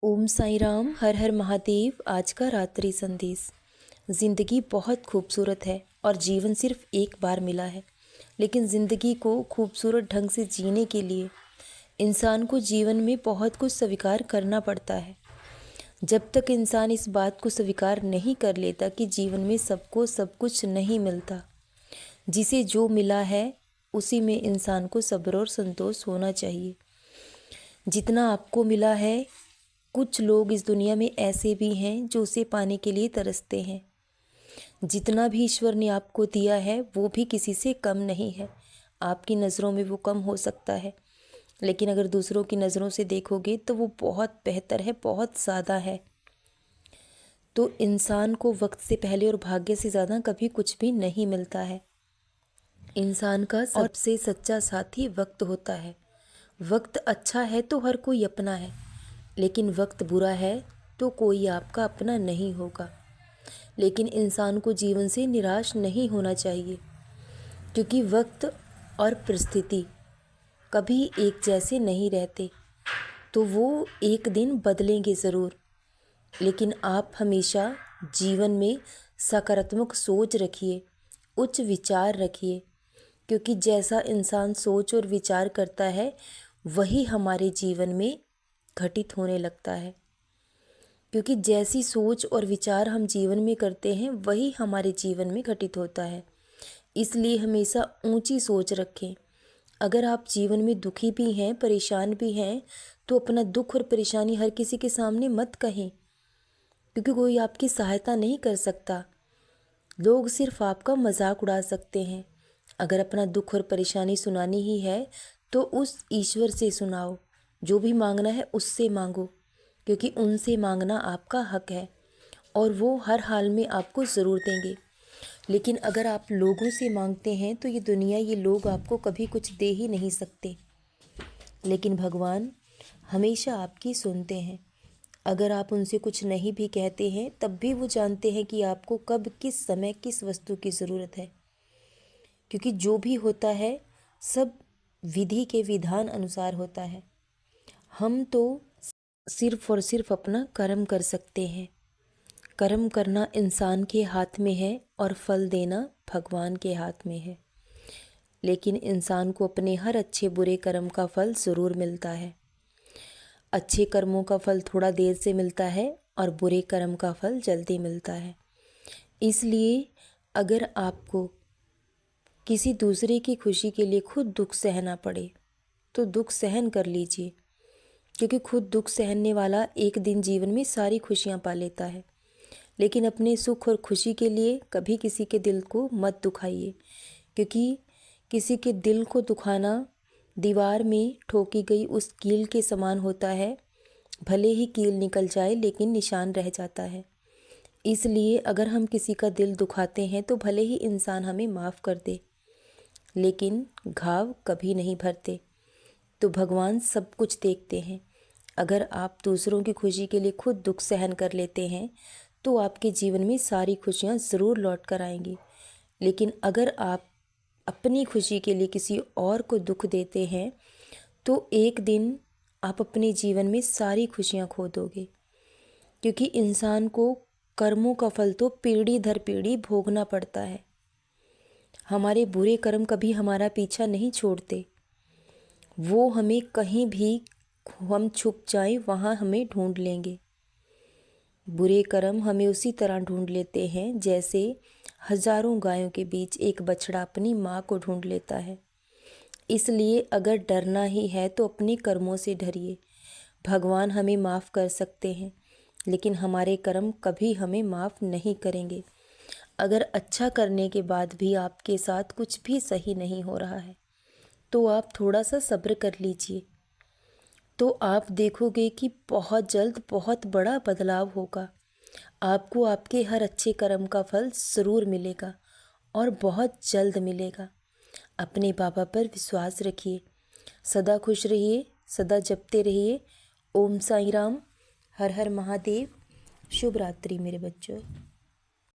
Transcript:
ओम साईं राम, हर हर महादेव। आज का रात्रि संदेश। ज़िंदगी बहुत खूबसूरत है और जीवन सिर्फ एक बार मिला है, लेकिन ज़िंदगी को खूबसूरत ढंग से जीने के लिए इंसान को जीवन में बहुत कुछ स्वीकार करना पड़ता है। जब तक इंसान इस बात को स्वीकार नहीं कर लेता कि जीवन में सबको सब कुछ नहीं मिलता, जिसे जो मिला है उसी में इंसान को सब्र और संतोष होना चाहिए। जितना आपको मिला है, कुछ लोग इस दुनिया में ऐसे भी हैं जो उसे पाने के लिए तरसते हैं। जितना भी ईश्वर ने आपको दिया है वो भी किसी से कम नहीं है। आपकी नज़रों में वो कम हो सकता है, लेकिन अगर दूसरों की नज़रों से देखोगे तो वो बहुत बेहतर है, बहुत ज़्यादा है। तो इंसान को वक्त से पहले और भाग्य से ज़्यादा कभी कुछ भी नहीं मिलता है। इंसान का सबसे सच्चा साथी वक्त होता है। वक्त अच्छा है तो हर कोई अपना है, लेकिन वक्त बुरा है तो कोई आपका अपना नहीं होगा। लेकिन इंसान को जीवन से निराश नहीं होना चाहिए, क्योंकि वक्त और परिस्थिति कभी एक जैसे नहीं रहते। तो वो एक दिन बदलेंगे ज़रूर, लेकिन आप हमेशा जीवन में सकारात्मक सोच रखिए, उच्च विचार रखिए, क्योंकि जैसा इंसान सोच और विचार करता है वही हमारे जीवन में घटित होने लगता है। क्योंकि जैसी सोच और विचार हम जीवन में करते हैं वही हमारे जीवन में घटित होता है। इसलिए हमेशा ऊंची सोच रखें। अगर आप जीवन में दुखी भी हैं, परेशान भी हैं, तो अपना दुख और परेशानी हर किसी के सामने मत कहें, क्योंकि कोई आपकी सहायता नहीं कर सकता। लोग सिर्फ आपका मजाक उड़ा सकते हैं। अगर अपना दुख और परेशानी सुनानी ही है तो उस ईश्वर से सुनाओ। जो भी मांगना है उससे मांगो, क्योंकि उनसे मांगना आपका हक है और वो हर हाल में आपको ज़रूर देंगे। लेकिन अगर आप लोगों से मांगते हैं तो ये दुनिया, ये लोग आपको कभी कुछ दे ही नहीं सकते। लेकिन भगवान हमेशा आपकी सुनते हैं। अगर आप उनसे कुछ नहीं भी कहते हैं तब भी वो जानते हैं कि आपको कब, किस समय, किस वस्तु की ज़रूरत है। क्योंकि जो भी होता है सब विधि के विधान अनुसार होता है। हम तो सिर्फ और सिर्फ अपना कर्म कर सकते हैं। कर्म करना इंसान के हाथ में है और फल देना भगवान के हाथ में है। लेकिन इंसान को अपने हर अच्छे बुरे कर्म का फल ज़रूर मिलता है। अच्छे कर्मों का फल थोड़ा देर से मिलता है और बुरे कर्म का फल जल्दी मिलता है। इसलिए अगर आपको किसी दूसरे की खुशी के लिए खुद दुख सहना पड़े तो दुख सहन कर लीजिए, क्योंकि खुद दुख सहने वाला एक दिन जीवन में सारी खुशियां पा लेता है। लेकिन अपने सुख और खुशी के लिए कभी किसी के दिल को मत दुखाइए, क्योंकि किसी के दिल को दुखाना दीवार में ठोकी गई उस कील के समान होता है। भले ही कील निकल जाए लेकिन निशान रह जाता है। इसलिए अगर हम किसी का दिल दुखाते हैं तो भले ही इंसान हमें माफ़ कर दे, लेकिन घाव कभी नहीं भरते। तो भगवान सब कुछ देखते हैं। अगर आप दूसरों की खुशी के लिए खुद दुख सहन कर लेते हैं तो आपके जीवन में सारी खुशियां ज़रूर लौट कर आएंगी। लेकिन अगर आप अपनी खुशी के लिए किसी और को दुख देते हैं तो एक दिन आप अपने जीवन में सारी खुशियां खो दोगे। क्योंकि इंसान को कर्मों का फल तो पीढ़ी दर पीढ़ी भोगना पड़ता है। हमारे बुरे कर्म कभी हमारा पीछा नहीं छोड़ते। वो हमें कहीं भी हम छुप जाएं वहाँ हमें ढूंढ लेंगे। बुरे कर्म हमें उसी तरह ढूंढ लेते हैं जैसे हजारों गायों के बीच एक बछड़ा अपनी माँ को ढूंढ लेता है। इसलिए अगर डरना ही है तो अपने कर्मों से डरिए। भगवान हमें माफ़ कर सकते हैं, लेकिन हमारे कर्म कभी हमें माफ़ नहीं करेंगे। अगर अच्छा करने के बाद भी आपके साथ कुछ भी सही नहीं हो रहा है तो आप थोड़ा सा सब्र कर लीजिए, तो आप देखोगे कि बहुत जल्द बहुत बड़ा बदलाव होगा। आपको आपके हर अच्छे कर्म का फल ज़रूर मिलेगा और बहुत जल्द मिलेगा। अपने बाबा पर विश्वास रखिए। सदा खुश रहिए, सदा जपते रहिए। ओम साईं राम, हर हर महादेव। शुभ रात्रि मेरे बच्चों।